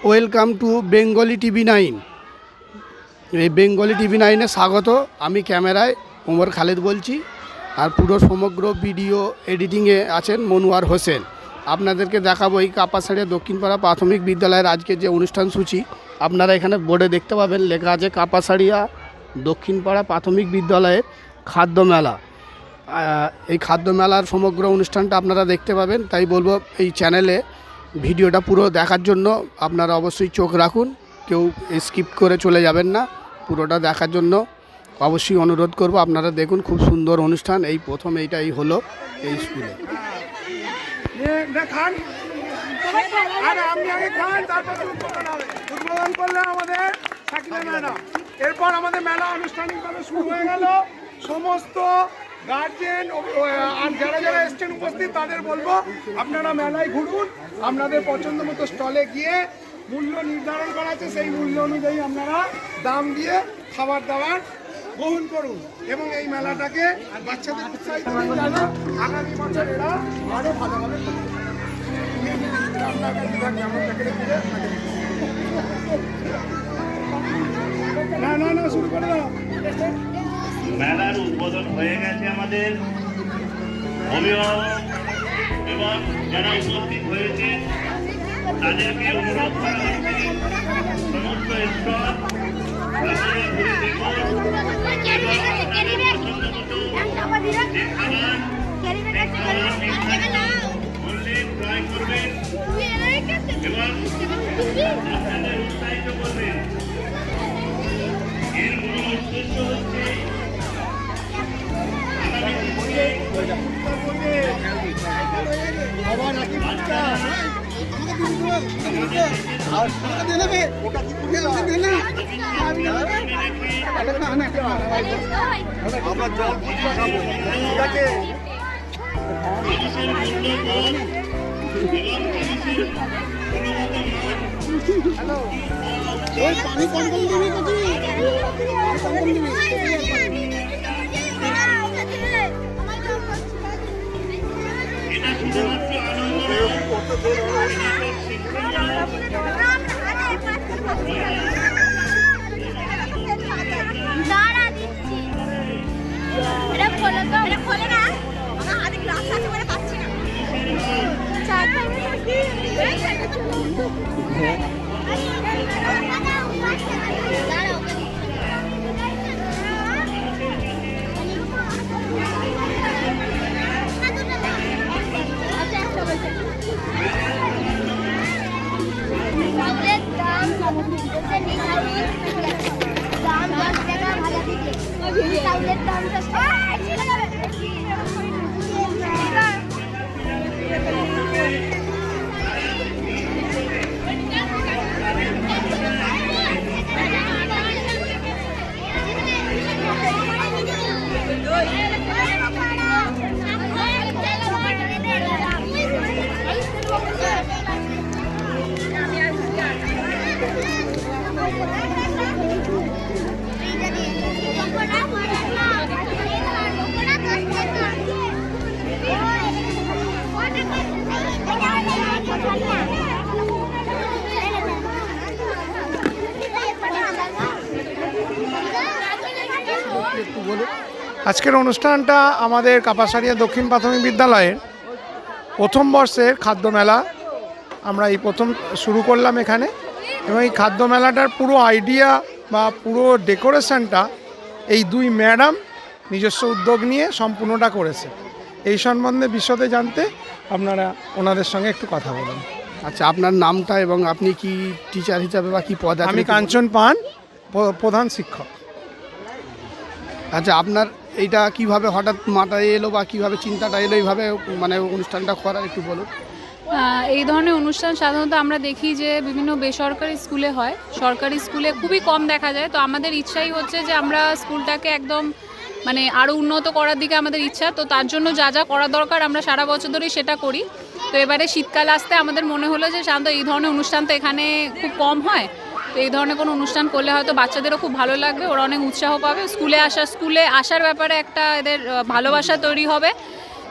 Welcome to Bengali TV 9। এই Bengali TV 9-এ স্বাগত। আমি ক্যামেরায় ওমর খালেদ বলছি, আর পুরো সমগ্র ভিডিও এডিটিংয়ে আছেন মনোয়ার হোসেন। আপনাদেরকে দেখাবো এই কাপাসাড়িয়া দক্ষিণপাড়া প্রাথমিক বিদ্যালয়ের আজকে যে অনুষ্ঠান সূচি। আপনারা এখানে বোর্ডে দেখতে পাবেন লেখা আছে কাপাসাড়িয়া দক্ষিণপাড়া প্রাথমিক বিদ্যালয়ের খাদ্য মেলা। এই খাদ্য মেলার সমগ্র অনুষ্ঠানটা আপনারা দেখতে পাবেন, তাই বলবো এই চ্যানেলে ভিডিওটা পুরো দেখার জন্য আপনারা অবশ্যই চোখ রাখুন, কেউ স্কিপ করে চলে যাবেন না। পুরোটা দেখার জন্য অবশ্যই অনুরোধ করব। আপনারা দেখুন, খুব সুন্দর অনুষ্ঠান। এই প্রথম এইটাই হলো এই স্কুলে। উদ্বোধন করলে আমাদের সাকিনা ম্যাডাম। এরপর আমাদের মেলা আনুষ্ঠানিকভাবে শুরু হয়ে গেল। সমস্ত গার্জেন আর যারা যারা এসছেন উপস্থিত তাদের বলবো আপনারা মেলায় ঘুরুন, আপনাদের পছন্দ মতো স্টলে গিয়ে মূল্য নির্ধারণ করা আছে, সেই মূল্য অনুযায়ী আপনারা দাম দিয়ে খাবার দাবার গ্রহণ করুন এবং এই মেলাটাকে বাচ্চাদের উৎসাহিত করুন যেন আগামী বছর এরা আরও ভালোভাবে করবে। আপনার কাছে থাকবে, আমার কাছে রেখে না শুরু করে দাও। মেলার উদ্বোধন হয়ে গেছে। আমাদের অভিভাবক এবং যারা উপস্থিত হয়েছে তাদেরকে অনুরোধ করা হচ্ছে সমস্ত স্টল ঘুরে দেখুন এবং আপনাদের পছন্দ মতো যে খাবার মূল্যে ক্রয় করবেন এবং আপনাদের উৎসাহিত করবেন। এর মূল উদ্দেশ্য হচ্ছে আজকের অনুষ্ঠানটা আমাদের কাপাসাড়িয়া দক্ষিণ প্রাথমিক বিদ্যালয়ের প্রথম বর্ষের খাদ্য মেলা। আমরা এই প্রথম শুরু করলাম এখানে, এবং এই খাদ্য মেলাটার পুরো আইডিয়া বা পুরো ডেকোরেশনটা এই দুই ম্যাডাম নিজস্ব উদ্যোগ নিয়ে সম্পূর্ণটা করেছে। এই সম্বন্ধে বিশদে জানতে আপনারা ওনাদের সঙ্গে একটু কথা বলুন। আচ্ছা, আপনার নামটা এবং আপনি কি টিচার হিসাবে বা কি পদ? আমি কাঞ্চন পান, প্রধান শিক্ষক। আচ্ছা, আপনার এইটা কিভাবে হঠাৎ মাথায় এলো বা কিভাবে চিন্তাটা এলো এইভাবে মানে অনুষ্ঠানটা করার, একটু বলুন। এই ধরনের অনুষ্ঠান সাধারণত আমরা দেখি যে বিভিন্ন বেসরকারি স্কুলে হয়, সরকারি স্কুলে খুবই কম দেখা যায়। তো আমাদের ইচ্ছাই হচ্ছে যে আমরা স্কুলটাকে একদম মানে আরও উন্নত করার দিকে আমাদের ইচ্ছা। তো তার জন্য যা যা করা দরকার আমরা সারা বছর ধরেই সেটা করি। তো এবারে শীতকাল আসতে আমাদের মনে হলো যে সাধারণত এই ধরনের অনুষ্ঠান তো এখানে খুব কম হয়, তো এই ধরনের কোনো অনুষ্ঠান করলে হয়তো বাচ্চাদেরও খুব ভালো লাগবে, ওরা অনেক উৎসাহ পাবে, স্কুলে আসার ব্যাপারে একটা এদের ভালোবাসা তৈরি হবে।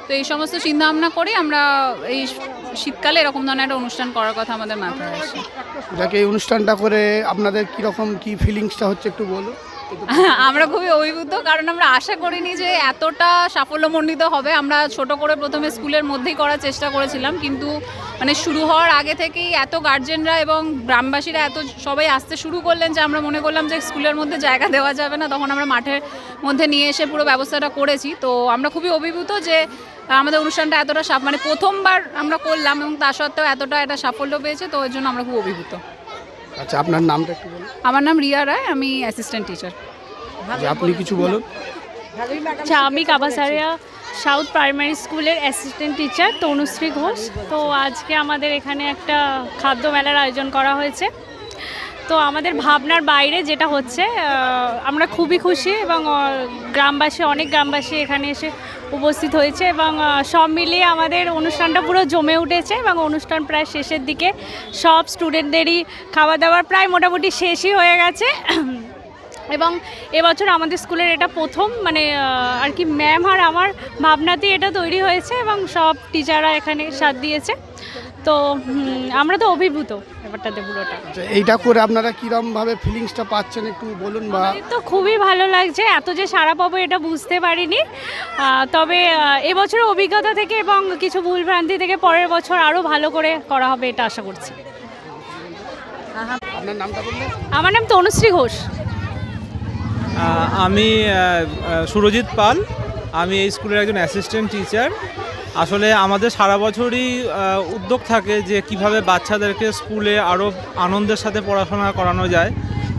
তো এই সমস্ত চিন্তাভাবনা করে আমরা এই শীতকালে এরকম ধরনের একটা অনুষ্ঠান করার কথা আমাদের মাথায় আসে। যাকে এই অনুষ্ঠানটা করে আপনাদের কীরকম কী ফিলিংসটা হচ্ছে একটু বলুন। আমরা খুবই অভিভূত, কারণ আমরা আশা করিনি যে এতটা সাফল্যমণ্ডিত হবে। আমরা ছোট করে প্রথমে স্কুলের মধ্যেই করার চেষ্টা করেছিলাম, কিন্তু মানে শুরু হওয়ার আগে থেকেই এত গার্জেনরা এবং গ্রামবাসীরা এত সবাই আসতে শুরু করলেন যে আমরা মনে করলাম যে স্কুলের মধ্যে জায়গা দেওয়া যাবে না। তখন আমরা মাঠের মধ্যে নিয়ে এসে পুরো ব্যবস্থাটা করেছি। তো আমরা খুবই অভিভূত যে আমাদের অনুষ্ঠানটা এতটা মানে প্রথমবার আমরা করলাম এবং তা সত্ত্বেও এতটা একটা সাফল্য পেয়েছে। তো ওই জন্য আমরা খুব অভিভূত। আচ্ছা, আপনার নামটা একটু বলুন। আমার নাম রিয়া রায়, আমি অ্যাসিস্ট্যান্ট টিচার। আপনি কিছু বলুন। আচ্ছা, আমি কাবাসারিয়া সাউথ প্রাইমারি স্কুলের অ্যাসিস্ট্যান্ট টিচার তনুশ্রী ঘোষ। তো আজকে আমাদের এখানে একটা খাদ্য মেলার আয়োজন করা হয়েছে। তো আমাদের ভাবনার বাইরে যেটা হচ্ছে, আমরা খুবই খুশি এবং গ্রামবাসী, অনেক গ্রামবাসী এখানে এসে উপস্থিত হয়েছে এবং সব মিলিয়ে আমাদের অনুষ্ঠানটা পুরো জমে উঠেছে এবং অনুষ্ঠান প্রায় শেষের দিকে। সব স্টুডেন্টদেরই খাওয়া দাওয়ার প্রায় মোটামুটি শেষই হয়ে গেছে এবং এবছর আমাদের স্কুলের এটা প্রথম মানে আর কি ম্যাম আর আমার ভাবনাতেই এটা তৈরি হয়েছে এবং সব টিচাররা এখানে সাথ দিয়েছে। তো আমরা তো অভিভূত ব্যাপারটাতে পুরোটা। এইটা করে আপনারা কীরকমভাবে ফিলিংসটা পাচ্ছেন একটু বলুন। বা তো খুবই ভালো লাগছে, এত যে সারা পাবো এটা বুঝতে পারিনি। তবে এবছরের অভিজ্ঞতা থেকে এবং কিছু ভুলভ্রান্তি থেকে পরের বছর আরও ভালো করে করা হবে এটা আশা করছি। আপনার নামটা বললেন? আমার নাম তনুশ্রী ঘোষ। আমি সুরজিৎ পাল, আমি এই স্কুলের একজন অ্যাসিস্ট্যান্ট টিচার। আসলে আমাদের সারা বছরই উদ্যোগ থাকে যে কিভাবে বাচ্চাদেরকে স্কুলে আরও আনন্দের সাথে পড়াশোনা করানো যায়।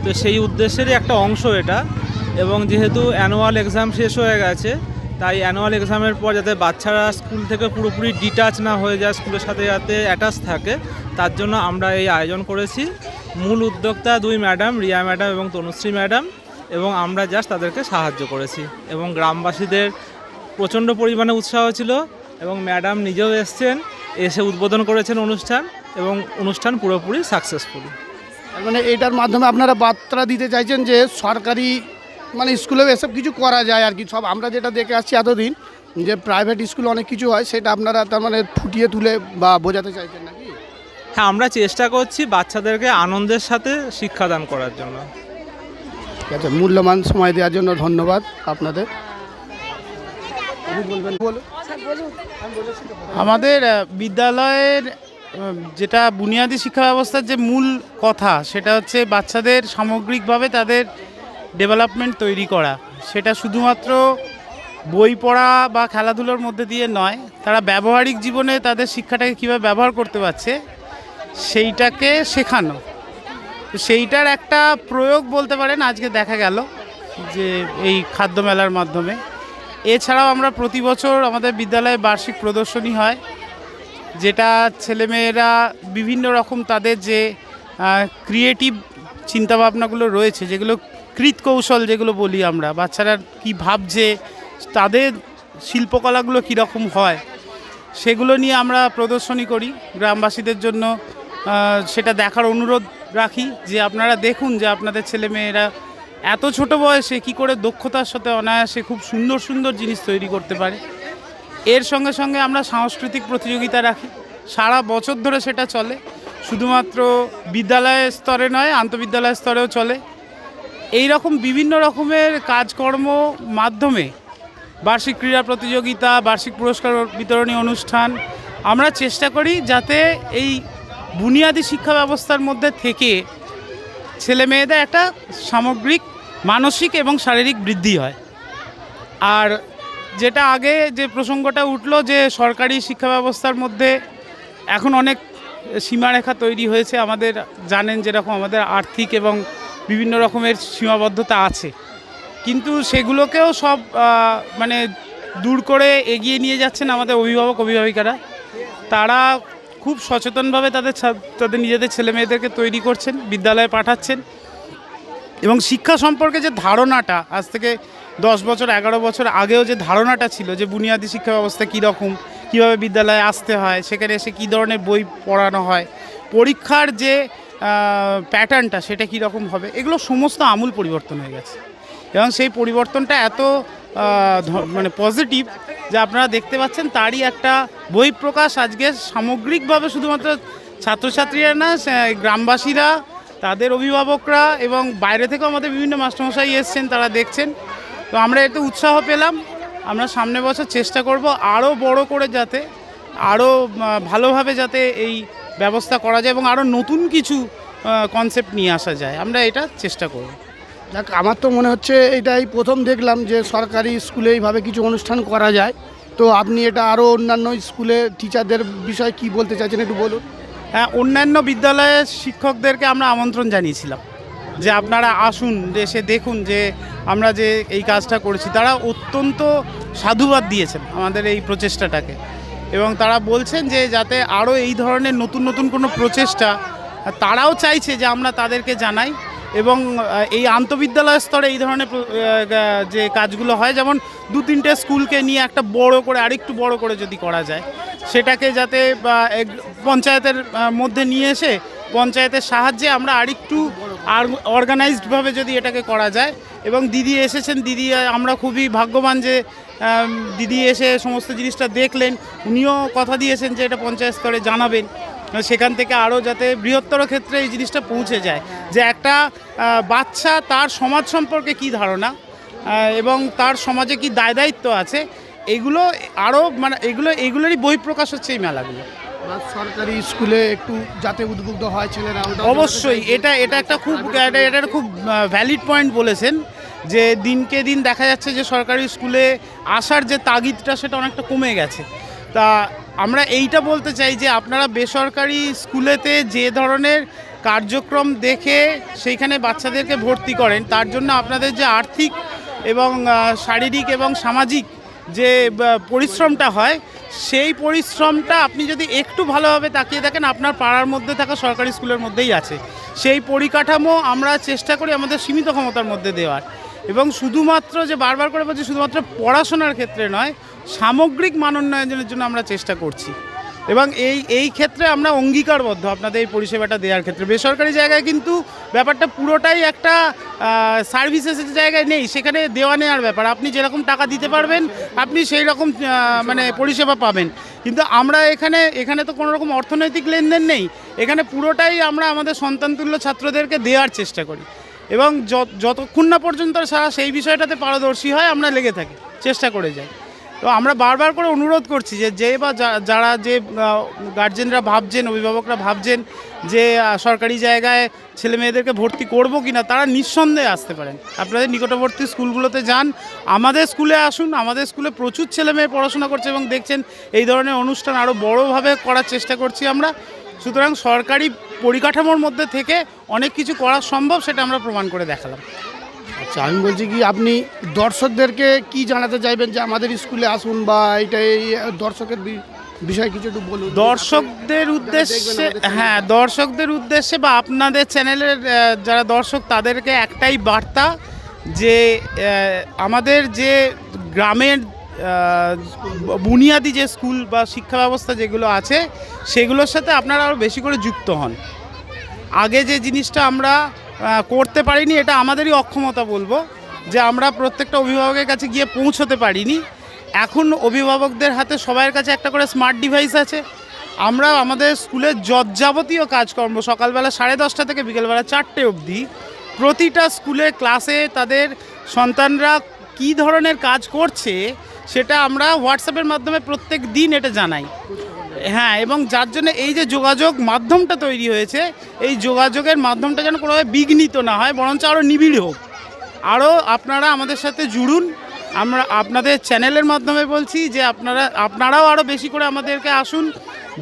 তো সেই উদ্দেশ্যেরই একটা অংশ এটা। এবং যেহেতু অ্যানুয়াল এক্সাম শেষ হয়ে গেছে, তাই অ্যানুয়াল এক্সামের পর যাতে বাচ্চারা স্কুল থেকে পুরোপুরি ডিটাচ না হয়ে যায়, স্কুলের সাথে যাতে অ্যাটাচ থাকে, তার জন্য আমরা এই আয়োজন করেছি। মূল উদ্যোক্তা দুই ম্যাডাম, রিয়া ম্যাডাম এবং তনুশ্রী ম্যাডাম, এবং আমরা জাস্ট তাদেরকে সাহায্য করেছি। এবং গ্রামবাসীদের প্রচণ্ড পরিমাণে উৎসাহ ছিল এবং ম্যাডাম নিজেও এসে উদ্বোধন করেছেন অনুষ্ঠান, এবং অনুষ্ঠান পুরোপুরি সাকসেসফুল। মানে এটার মাধ্যমে আপনারা বার্তা দিতে চাইছেন যে সরকারি মানে স্কুলেও এসব কিছু করা যায় আর কি। সব আমরা যেটা দেখে আসছি এতদিন যে প্রাইভেট স্কুলে অনেক কিছু হয়, সেটা আপনারা তার মানে ফুটিয়ে তুলে বা বোঝাতে চাইছেন নাকি? হ্যাঁ, আমরা চেষ্টা করছি বাচ্চাদেরকে আনন্দের সাথে শিক্ষাদান করার জন্য। ঠিক আছে, মূল্যবান সময় দেওয়ার জন্য ধন্যবাদ আপনাদের। বলবেন? বলুন। আমাদের বিদ্যালয়ের যেটা বুনিয়াদী শিক্ষা ব্যবস্থার যে মূল কথা, সেটা হচ্ছে বাচ্চাদের সামগ্রিকভাবে তাদের ডেভেলপমেন্ট তৈরি করা। সেটা শুধুমাত্র বই পড়া বা খেলাধুলোর মধ্যে দিয়ে নয়, তারা ব্যবহারিক জীবনে তাদের শিক্ষাটাকে কীভাবে ব্যবহার করতে পারছে সেইটাকে শেখানো। তো সেইটার একটা প্রয়োগ বলতে পারেন আজকে দেখা গেল যে এই খাদ্য মেলার মাধ্যমে। এছাড়াও আমরা প্রতি বছর আমাদের বিদ্যালয়ে বার্ষিক প্রদর্শনী হয়, যেটা ছেলেমেয়েরা বিভিন্ন রকম তাদের যে ক্রিয়েটিভ চিন্তাভাবনাগুলো রয়েছে, যেগুলো কৃতকৌশল যেগুলো বলি আমরা, বাচ্চারা কি ভাবছে, তাদের শিল্পকলাগুলো কীরকম হয়, সেগুলো নিয়ে আমরা প্রদর্শনী করি গ্রামবাসীদের জন্য। সেটা দেখার অনুরোধ রাখি যে আপনারা দেখুন যে আপনাদের ছেলেমেয়েরা এত ছোট বয়সে কি করে দক্ষতার সাথে অনায়াসে খুব সুন্দর সুন্দর জিনিস তৈরি করতে পারে। এর সঙ্গে সঙ্গে আমরা সাংস্কৃতিক প্রতিযোগিতা রাখি, সারা বছর ধরে সেটা চলে। শুধুমাত্র বিদ্যালয় স্তরে নয়, আন্তঃবিদ্যালয় স্তরেও চলে। এই রকম বিভিন্ন রকমের কাজকর্ম মাধ্যমে বার্ষিক ক্রীড়া প্রতিযোগিতা, বার্ষিক পুরস্কার বিতরণী অনুষ্ঠান, আমরা চেষ্টা করি যাতে এই বুনিয়াদী শিক্ষা ব্যবস্থার মধ্যে থেকে ছেলে মেয়েদের একটা সামগ্রিক মানসিক এবং শারীরিক বৃদ্ধি হয়। আর যেটা আগে যে প্রসঙ্গটা উঠলো যে সরকারি শিক্ষা ব্যবস্থার মধ্যে এখন অনেক সীমারেখা তৈরি হয়েছে, আমাদের জানেন যেরকম আমাদের আর্থিক এবং বিভিন্ন রকমের সীমাবদ্ধতা আছে, কিন্তু সেগুলোকেও সব মানে দূর করে এগিয়ে নিয়ে যাচ্ছেন আমাদের অভিভাবক অভিভাবিকারা। তারা খুব সচেতনভাবে তাদের নিজেদের ছেলেমেয়েদেরকে তৈরি করছেন, বিদ্যালয়ে পাঠাচ্ছেন, এবং শিক্ষা সম্পর্কে যে ধারণাটা আজ থেকে 10 বছর 11 বছর আগেও যে ধারণাটা ছিল যে বুনিয়াদী শিক্ষা ব্যবস্থা কীরকম, কীভাবে বিদ্যালয়ে আসতে হয়, সেখানে এসে কী ধরনের বই পড়ানো হয়, পরীক্ষার যে প্যাটার্নটা সেটা কীরকম হবে, এগুলো সমস্ত আমূল পরিবর্তন হয়ে গেছে। এবং সেই পরিবর্তনটা এত মানে পজিটিভ যে আপনারা দেখতে পাচ্ছেন তারই একটা বহিঃপ্রকাশ আজকে সামগ্রিকভাবে শুধুমাত্র ছাত্রছাত্রীরা না, গ্রামবাসীরা, তাদের অভিভাবকরা এবং বাইরে থেকেও আমাদের বিভিন্ন মাস্টারমশাই এসছেন, তারা দেখছেন। তো আমরা এতে উৎসাহ পেলাম। আমরা সামনে বছর চেষ্টা করব আরও বড় করে, যাতে আরও ভালোভাবে যাতে এই ব্যবস্থা করা যায় এবং আরও নতুন কিছু কনসেপ্ট নিয়ে আসা যায়, আমরা এটা চেষ্টা করব। দেখ, আমার তো মনে হচ্ছে এটাই প্রথম দেখলাম যে সরকারি স্কুলে এইভাবে কিছু অনুষ্ঠান করা যায়। তো আপনি এটা আরও অন্যান্য স্কুলে টিচারদের বিষয়ে কি বলতে চাইছেন একটু বলুন। হ্যাঁ, অন্যান্য বিদ্যালয়ের শিক্ষকদেরকে আমরা আমন্ত্রণ জানিয়েছিলাম যে আপনারা আসুন, এসে দেখুন যে আমরা যে এই কাজটা করেছি। তারা অত্যন্ত সাধুবাদ দিয়েছেন আমাদের এই প্রচেষ্টাটাকে এবং তারা বলছেন যে যাতে আরও এই ধরনের নতুন নতুন কোনো প্রচেষ্টা তারাও চাইছে যে আমরা তাদেরকে জানাই এবং এই আন্তঃবিদ্যালয় স্তরে এই ধরনের যে কাজগুলো হয়, যেমন 2-3টে স্কুলকে নিয়ে একটা বড় করে, আরেকটু বড় করে যদি করা যায়, সেটাকে যাতে পঞ্চায়েতের মধ্যে নিয়ে এসে পঞ্চায়েতের সাহায্যে আমরা আরেকটু অর্গানাইজডভাবে যদি এটাকে করা যায়। এবং দিদি এসেছেন, দিদি, আমরা খুবই ভাগ্যবান যে দিদি এসে সমস্ত জিনিসটা দেখলেন। উনিও কথা দিয়েছেন যে এটা পঞ্চায়েত স্তরে জানাবেন, সেখান থেকে আরও যাতে বৃহত্তর ক্ষেত্রে এই জিনিসটা পৌঁছে যায় যে একটা বাচ্চা তার সমাজ সম্পর্কে কী ধারণা এবং তার সমাজে কি দায় দায়িত্ব আছে, এগুলো আরও মানে এগুলোরই বহিঃপ্রকাশ হচ্ছে এই মেলাগুলো। সরকারি স্কুলে একটু যাতে উদ্বুদ্ধ হয় ছেলেরা, অবশ্যই এটা একটা খুব ভ্যালিড পয়েন্ট বলেছেন যে দিনকে দিন দেখা যাচ্ছে যে সরকারি স্কুলে আসার যে তাগিদটা সেটা অনেকটা কমে গেছে। তা আমরা এইটা বলতে চাই যে আপনারা বেসরকারি স্কুলেতে যে ধরনের কার্যক্রম দেখে সেইখানে বাচ্চাদেরকে ভর্তি করেন, তার জন্য আপনাদের যে আর্থিক এবং শারীরিক এবং সামাজিক যে পরিশ্রমটা হয়, সেই পরিশ্রমটা আপনি যদি একটু ভালোভাবে তাকিয়ে দেখেন, আপনার পাড়ার মধ্যে থাকা সরকারি স্কুলের মধ্যেই আছে। সেই পরিকাঠামো আমরা চেষ্টা করি আমাদের সীমিত ক্ষমতার মধ্যে দেওয়ার, এবং শুধুমাত্র যে বারবার করে বলছি শুধুমাত্র পড়াশোনার ক্ষেত্রে নয়, সামগ্রিক মান উন্নয়নের জন্য আমরা চেষ্টা করছি এবং এই ক্ষেত্রে আমরা অঙ্গীকারবদ্ধ আপনাদের এই পরিষেবাটা দেওয়ার ক্ষেত্রে। বেসরকারি জায়গায় কিন্তু ব্যাপারটা পুরোটাই একটা সার্ভিসেসের জায়গায় নেই, সেখানে দেওয়া নেওয়ার ব্যাপার। আপনি যেরকম টাকা দিতে পারবেন আপনি সেই রকম মানে পরিষেবা পাবেন, কিন্তু আমরা এখানে তো কোনো রকম অর্থনৈতিক লেনদেন নেই, এখানে পুরোটাই আমরা আমাদের সন্তানতুল্য ছাত্রদেরকে দেওয়ার চেষ্টা করি এবং যতক্ষণ না পর্যন্ত সারা সেই বিষয়টাতে পারদর্শী হয় আমরা লেগে থাকি, চেষ্টা করে যাই। তো আমরা বারবার করে অনুরোধ করছি যে বা যারা যে গার্জেনরা ভাবছেন, অভিভাবকরা ভাবছেন যে সরকারি জায়গায় ছেলে মেয়েদেরকে ভর্তি করব কিনা, তারা নিঃসন্দেহে আসতে পারেন। আপনাদের নিকটবর্তী স্কুলগুলোতে যান, আমাদের স্কুলে আসুন। আমাদের স্কুলে প্রচুর ছেলে মেয়ে পড়াশোনা করছে এবং দেখছেন এই ধরনের অনুষ্ঠান আরও বড়োভাবে করার চেষ্টা করছি আমরা। সুতরাং সরকারি পরিকাঠামোর মধ্যে থেকে অনেক কিছু করা সম্ভব, সেটা আমরা প্রমাণ করে দেখালাম। আচ্ছা, আমি বলছি কি, আপনি দর্শকদেরকে কি জানাতে চাইবেন যে আমাদের স্কুলে আসুন, বা এটা এই দর্শকের বিষয়ে কিছু একটু বলুন। দর্শকদের উদ্দেশ্যে বা আপনাদের চ্যানেলের যারা দর্শক, তাদেরকে একটাই বার্তা যে আমাদের যে গ্রামের বুনিয়াদি যে স্কুল বা শিক্ষা ব্যবস্থা যেগুলো আছে, সেগুলোর সাথে আপনারা আরও বেশি করে যুক্ত হন। আগে যে জিনিসটা আমরা করতে পারিনি, এটা আমাদেরই অক্ষমতা বলবো, যে আমরা প্রত্যেকটা অভিভাবকের কাছে গিয়ে পৌঁছতে পারিনি। এখন অভিভাবকদের হাতে সবার কাছে একটা করে স্মার্ট ডিভাইস আছে। আমরা আমাদের স্কুলের যাবতীয় কাজকর্ম সকালবেলা 10:30 থেকে বিকেলবেলা 4টে অবধি প্রতিটা স্কুলে ক্লাসে তাদের সন্তানরা কী ধরনের কাজ করছে সেটা আমরা হোয়াটসঅ্যাপের মাধ্যমে প্রত্যেক দিন এটা জানাই। হ্যাঁ, এবং যার জন্য এই যে যোগাযোগ মাধ্যমটা তৈরি হয়েছে, এই যোগাযোগের মাধ্যমটা যেন কোনোভাবে বিঘ্নিত না হয়, বরঞ্চ আরও নিবিড় হোক। আরও আপনারা আমাদের সাথে জুড়ুন। আমরা আপনাদের চ্যানেলের মাধ্যমে বলছি যে আপনারাও আরও বেশি করে আমাদেরকে আসুন,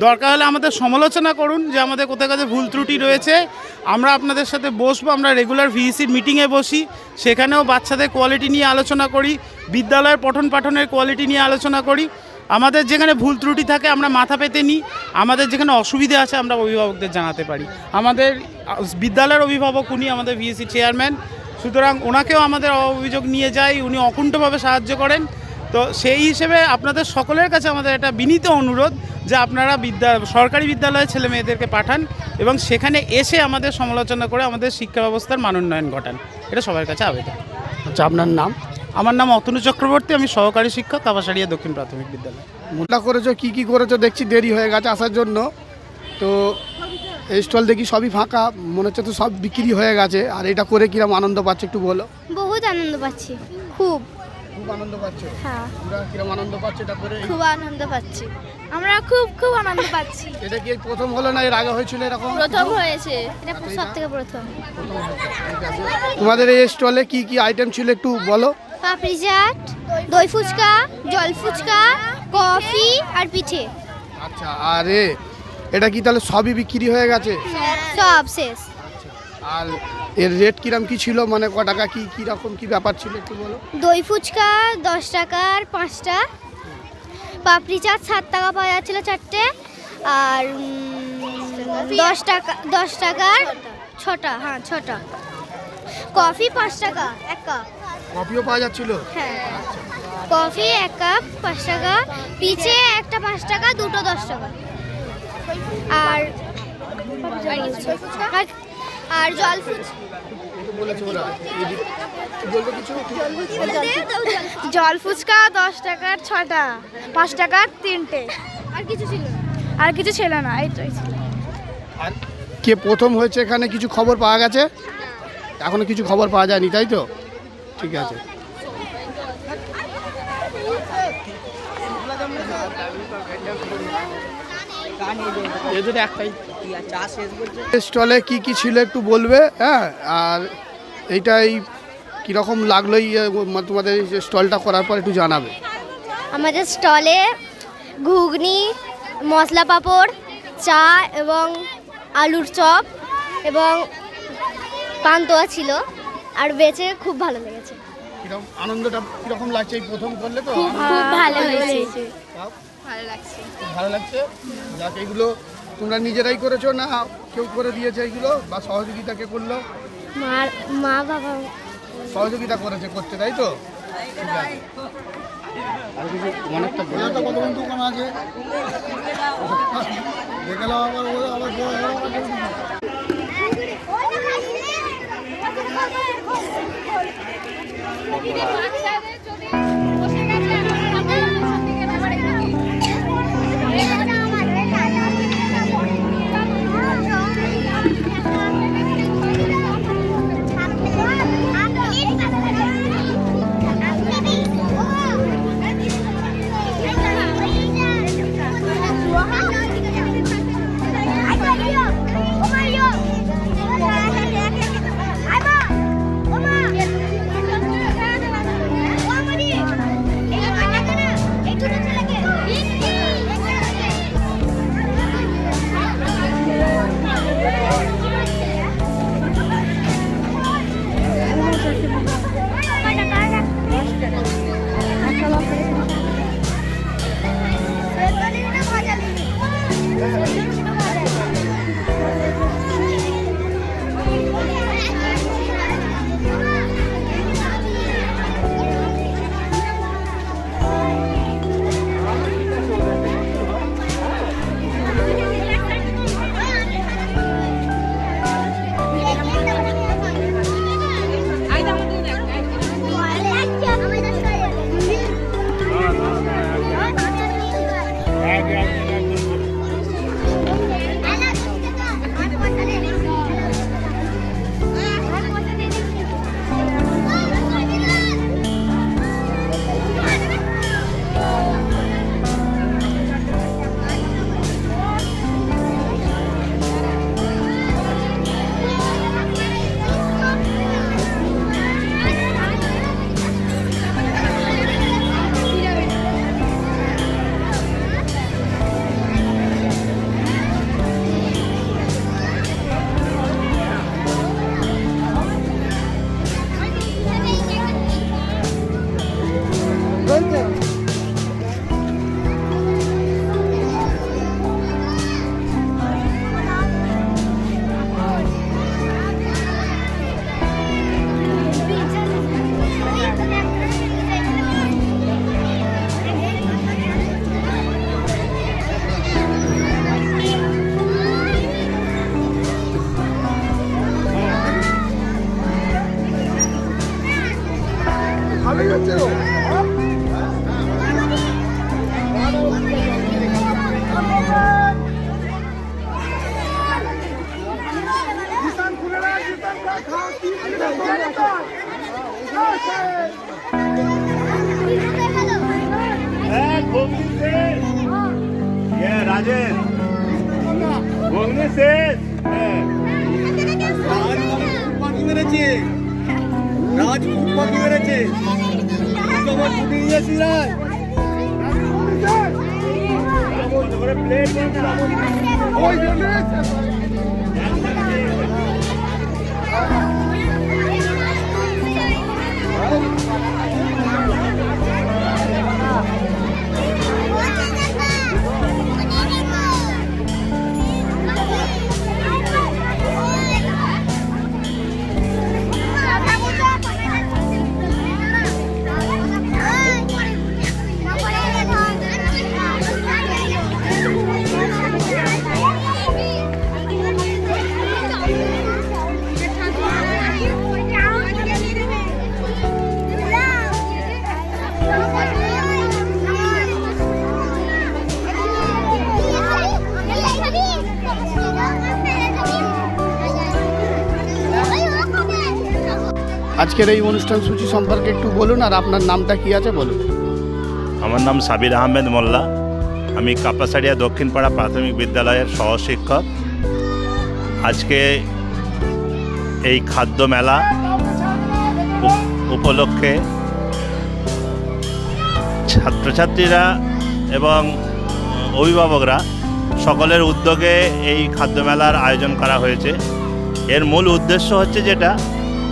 দরকার হলে আমাদের সমালোচনা করুন যে আমাদের কোথায় কোথায় ভুল ত্রুটি রয়েছে। আমরা আপনাদের সাথে বসবো, আমরা রেগুলার ভিইসির মিটিংয়ে বসি, সেখানেও বাচ্চাদের কোয়ালিটি নিয়ে আলোচনা করি, বিদ্যালয়ের পঠন পাঠনের কোয়ালিটি নিয়ে আলোচনা করি। আমাদের যেখানে ভুল ত্রুটি থাকে আমরা মাথা পেতে নিই, আমাদের যেখানে অসুবিধা আছে আমরা অভিভাবকদের জানাতে পারি। আমাদের বিদ্যালয়ের অভিভাবক উনি আমাদের ভিইসি চেয়ারম্যান, সুতরাং ওনাকেও আমাদের অভিযোগ নিয়ে যাই, উনি অকুণ্ঠভাবে সাহায্য করেন। তো সেই হিসেবে আপনাদের সকলের কাছে আমাদের একটা বিনীত অনুরোধ যে আপনারা সরকারি বিদ্যালয়ে ছেলে মেয়েদেরকে পাঠান এবং সেখানে এসে আমাদের সমালোচনা করে আমাদের শিক্ষা ব্যবস্থার মান উন্নয়ন ঘটান, এটা সবার কাছে আবেদন। আচ্ছা, আপনার নাম? আমার নাম অতনু চক্রবর্তী, আমি সহকারী শিক্ষক কাবাসারিয়া দক্ষিণ প্রাথমিক বিদ্যালয়। মোটা করেছো কি করেছো দেখছি, দেরি হয়ে গেছে আসার জন্য। তো এই স্টল দেখি সবই ফাঁকা, মনে হচ্ছে তো সব বিক্রি হয়ে গেছে। আর এটা করে কিরকম আনন্দ পাচ্ছ একটু বলো। বহুত আনন্দ পাচ্ছি, খুব খুব আনন্দ পাচ্ছ? হ্যাঁ, তোমরা কিরকম আনন্দ পাচ্ছ এটা করে? খুব আনন্দ পাচ্ছি, আমরা খুব খুব আনন্দ পাচ্ছি। এটা কি এই প্রথম হলো না এর আগে হয়েছিল এরকম? প্রথম হয়েছে, এটা সব থেকে প্রথম। তোমাদের এই স্টলে কি কি আইটেম ছিল একটু বলো। পাপড়ি চাট, দই ফুচকা, জল ফুচকা, কফি আর পিঠে। আচ্ছা, আরে এটা কি তাহলে সবই বিক্রি হয়ে গেছে? সব শেষ। আর এর রেট কিরম কি ছিল, মানে ক টাকা কি রকম কি ব্যাপার ছিল একটু বলো। দই ফুচকা 10 টাকার 5টা, পাপড়ি চাট 7 টাকা পাওয়া যাচ্ছিল 4টে, আর 10 টাকার 6টা, হ্যাঁ 6টা। কফি 5 টাকা 1 কাপ। কফিও পাওয়া যাচ্ছিল? হ্যাঁ, কফি 1 কাপ 5 টাকা, পিঠে একটা 5 টাকা, দুটো 10 টাকা। আর আর জল ফুচকা, জল ফুচকা 10 টাকার 6টা, 5 টাকার 3টে। আর কিছু ছিল না, আর কিছু ছিল না, এইটাই ছিল। আর কে প্রথম হয়েছে এখানে কিছু খবর পাওয়া গেছে? এখনো কিছু খবর পাওয়া যায়নি, তাই তো? ঠিক আছে। স্টলে কি কি ছিল একটু বলবে? হ্যাঁ, আর এইটাই কীরকম লাগলো তোমাদের স্টলটা করার পর একটু জানাবে। আমাদের স্টলে ঘুগনি, মশলা পাঁপড়, চা এবং আলুর চপ এবং পান্তুয়া ছিল, আর বেচে খুব ভালো লেগেছে। কিরকম আনন্দটা কিরকম লাগছে এই প্রথম করলে তো? খুব ভালো হয়েছে। ভালো লাগছে। যাক, এগুলো তোমরা নিজেরাই করেছো না কেউ করে দিয়েছে এগুলো, বা সহযোগিতা কে করলো? মা বাবা সহযোগিতা করেছে করতে, তাই তো? ঠিক আছে। আর কিছু অনেকটা কতক্ষণ দোকান আছে দেখালাম Oh my God! জিসান খুলে না, জিসান খা, কি घूमने से ये राजेश घूमने से प्लेट ওই জন্য আজকের এই অনুষ্ঠান সূচি সম্পর্কে একটু বলুন, আর আপনার নামটা কি আছে বলুন। আমার নাম সাবির আহমেদ মোল্লা, আমি কাপাসারিয়া দক্ষিণপাড়া প্রাথমিক বিদ্যালয়ের সহশিক্ষক। আজকে এই খাদ্য মেলা উপলক্ষে ছাত্রছাত্রীরা এবং অভিভাবকরা সকলের উদ্যোগে এই খাদ্য মেলার আয়োজন করা হয়েছে। এর মূল উদ্দেশ্য হচ্ছে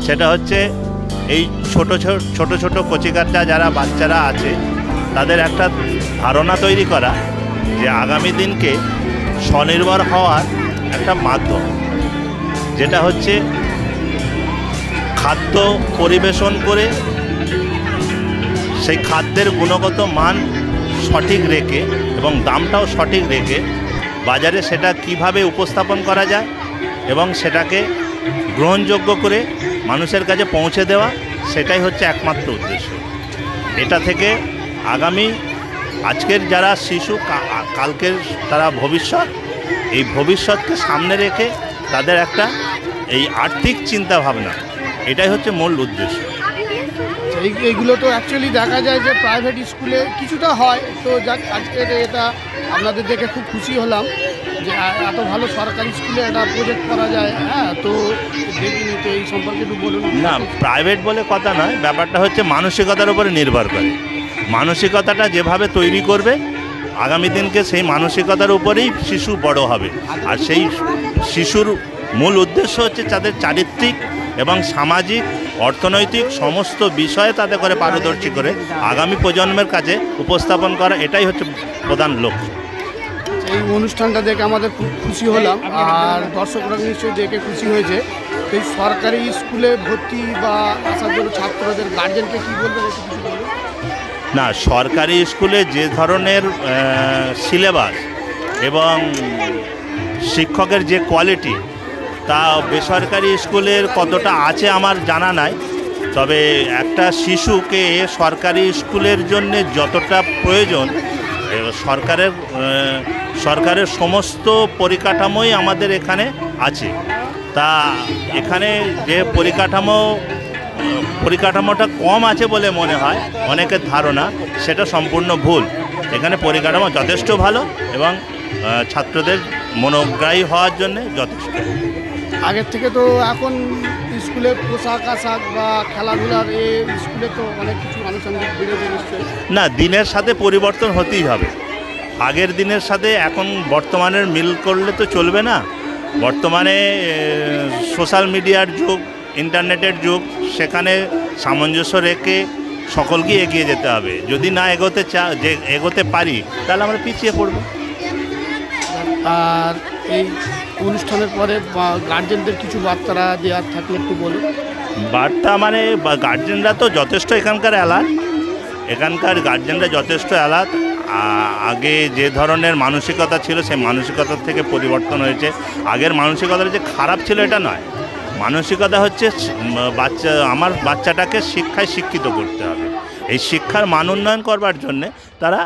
সেটা হচ্ছে এই ছোট ছোট কচিকাচ্চা যারা বাচ্চারা আছে তাদের একটা ধারণা তৈরি করা যে আগামী দিনকে স্বনির্ভর হওয়ার একটা মাধ্যম, যেটা হচ্ছে খাদ্য পরিবেশন করে সেই খাদ্যের গুণগত মান সঠিক রেখে এবং দামটাও সঠিক রেখে বাজারে সেটা কিভাবে উপস্থাপন করা যায় এবং সেটাকে গ্রহণযোগ্য করে মানুষের কাছে পৌঁছে দেওয়া, সেটাই হচ্ছে একমাত্র উদ্দেশ্য। এটা থেকে আজকের যারা শিশু, কালকের তারা ভবিষ্যৎ, এই ভবিষ্যৎকে সামনে রেখে তাদের একটা এই আর্থিক চিন্তা ভাবনা, এটাই হচ্ছে মূল উদ্দেশ্য। এইগুলো তো অ্যাকচুয়ালি দেখা যায় যে প্রাইভেট স্কুলে কিছুটা হয়, তো যাক আজকের এটা আপনাদের দেখে খুব খুশি হলাম যে এত ভালো সরকারি স্কুলে একটা প্রজেক্ট করা যায়। হ্যাঁ, তো দেখিনি, তো এই সম্পর্কে একটু বলুন। না, প্রাইভেট বলে কথা নয়, ব্যাপারটা হচ্ছে মানসিকতার উপরে নির্ভর করে। মানসিকতাটা যেভাবে তৈরি করবে আগামী দিনকে সেই মানসিকতার উপরেই শিশু বড় হবে। আর সেই শিশুর মূল উদ্দেশ্য হচ্ছে তাদের চারিত্রিক এবং সামাজিক, অর্থনৈতিক সমস্ত বিষয়ে তাতে করে পারদর্শী করে আগামী প্রজন্মের কাছে উপস্থাপন করা, এটাই হচ্ছে প্রধান লক্ষ্য। এই অনুষ্ঠানটা দেখে আমাদের খুব খুশি হলাম, আর দর্শকরা নিশ্চয়ই দেখে খুশি হয়েছে। এই সরকারি স্কুলে ভর্তি বা আসার জন্য ছাত্রদের গার্জেনকে কী বলবেন, একটু কিছু বলবেন? না, সরকারি স্কুলে যে ধরনের সিলেবাস এবং শিক্ষকের যে কোয়ালিটি, তা বেসরকারি স্কুলের কতটা আছে আমার জানা নাই। তবে একটা শিশুকে সরকারি স্কুলের জন্য যতটা প্রয়োজন, সরকারের সমস্ত পরিকাঠামোই আমাদের এখানে আছে। তা এখানে যে পরিকাঠামোটা কম আছে বলে মনে হয় অনেকের ধারণা, সেটা সম্পূর্ণ ভুল। এখানে পরিকাঠামো যথেষ্ট ভালো এবং ছাত্রদের মনোগ্রাহী হওয়ার জন্যে যথেষ্ট। আগের থেকে তো এখন স্কুলে পোশাক আশাক বা খেলাধুলার স্কুলে তো অনেক কিছু আনুষঙ্গিক বেড়েছে নিশ্চয়ই। না, দিনের সাথে পরিবর্তন হতেই হবে। আগের দিনের সাথে এখন বর্তমানের মিল করলে তো চলবে না। বর্তমানে সোশ্যাল মিডিয়ার যুগ, ইন্টারনেটের যুগ, সেখানে সামঞ্জস্য রেখে সকলকে এগিয়ে যেতে হবে। যদি না এগোতে পারি তাহলে আমরা পিছিয়ে পড়ব। আর এই অনুষ্ঠানের পরে গার্জেনদের কিছু বার্তা দেওয়ার থাকলে একটু বলুন। বার্তা মানে গার্জেনরা তো যথেষ্ট এখানকার গার্জেনরা যথেষ্ট অ্যালার্ট। আগে যে ধরনের মানসিকতা ছিল সেই মানসিকতার থেকে পরিবর্তন হয়েছে। আগের মানসিকতাটা যে খারাপ ছিল এটা নয়, মানসিকতা হচ্ছে আমার বাচ্চাটাকে শিক্ষায় শিক্ষিত করতে হবে। এই শিক্ষার মান উন্নয়ন করবার জন্যে তারা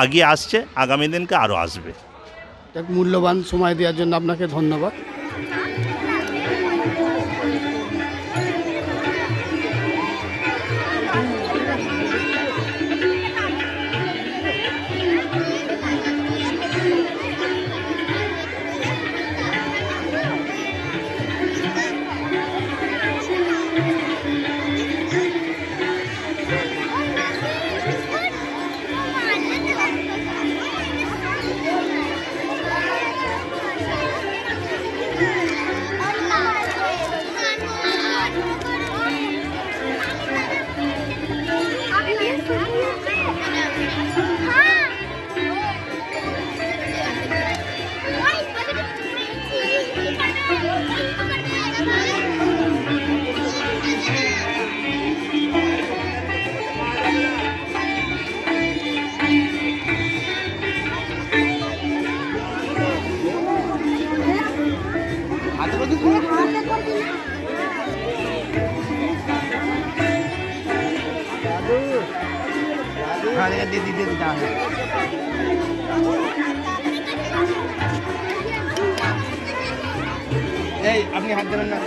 এগিয়ে আসছে, আগামী দিনকে আরও আসবে। এক মূল্যবান সময় দেওয়ার জন্য আপনাকে ধন্যবাদ। আপনি হাত দেবেন না।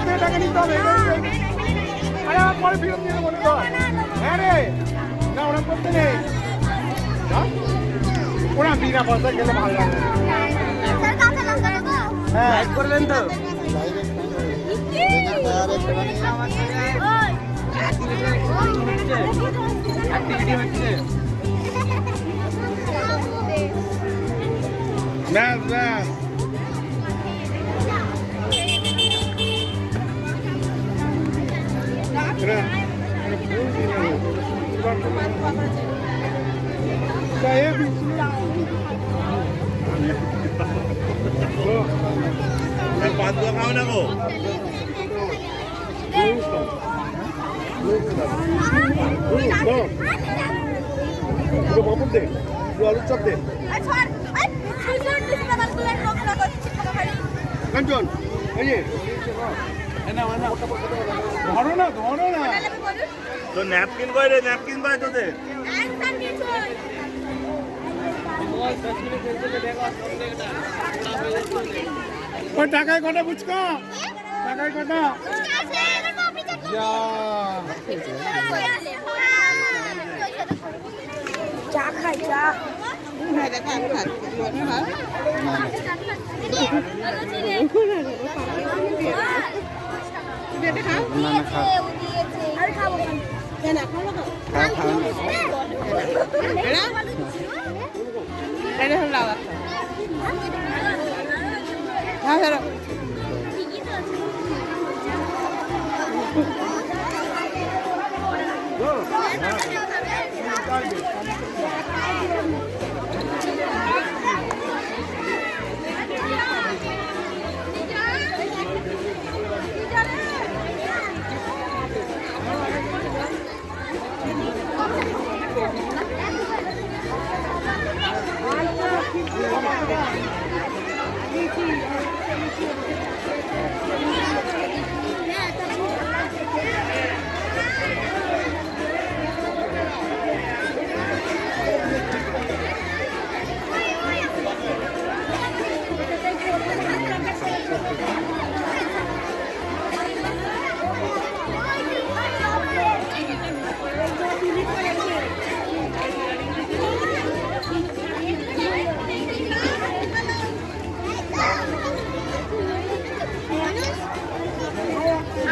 থেকে টাকা নিতে হবে। আরে আমার পরে ফেরত দিয়ে দেবো তো। হ্যাঁ রে, না ওরা করতে নেই। ওরা বিনা পয়সা গেলে ভালো লাগে। হ্যাঁ করবেন তো। ব্যাস ব্যাস। পাঁচ দোয়া খাও না গো। বাবুর দে, আলুর চপ দে। কাঞ্চন, এই যে ধরো না ধরো না। তো ন্যাপকিন কই রে, ন্যাপকিন কই তোদের? ওই টাকায় কটা বুঝকা, টাকায় কটা যা। চা খাই চা।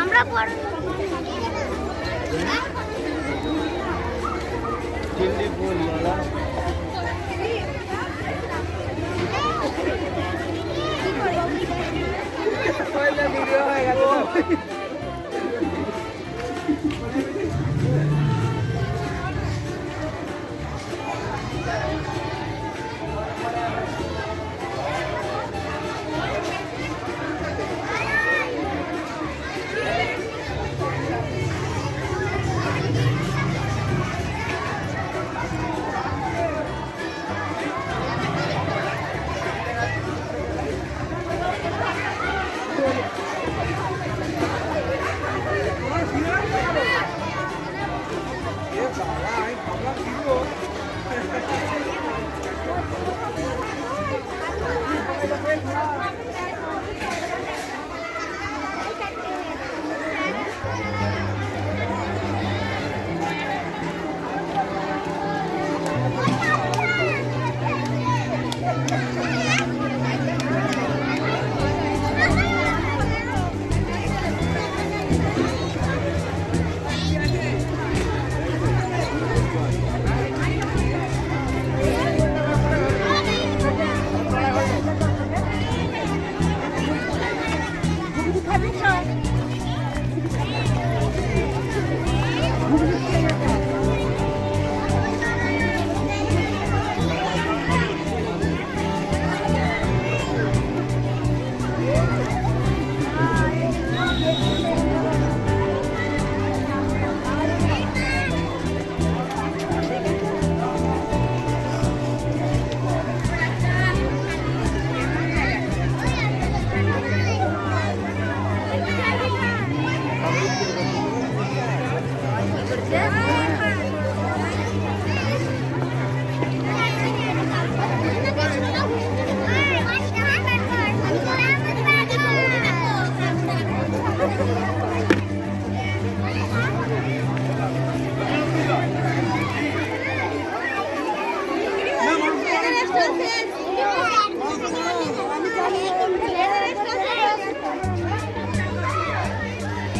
আমরা বড় ভিডিও হয়ে গেল।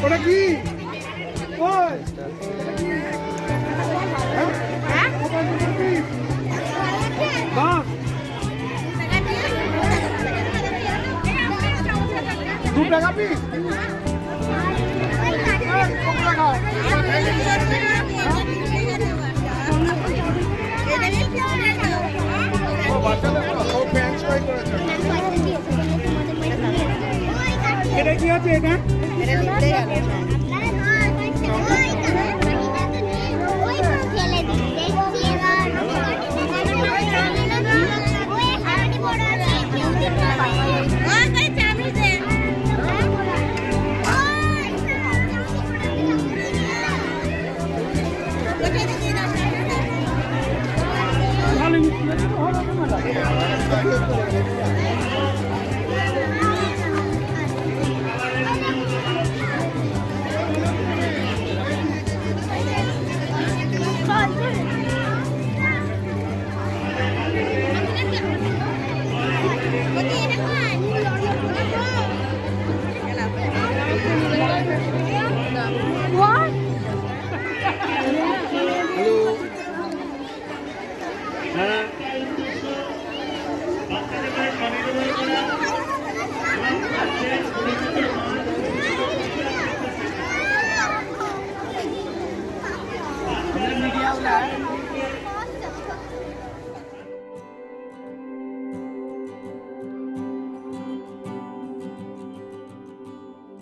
ওটা কি ওই বাহ, 2 টাকা পিস। কত টাকা? ও বাচ্চাদের ও ফ্রেঞ্চ ফ্রাই করেছে। এটা কি আছে এটা? ভালো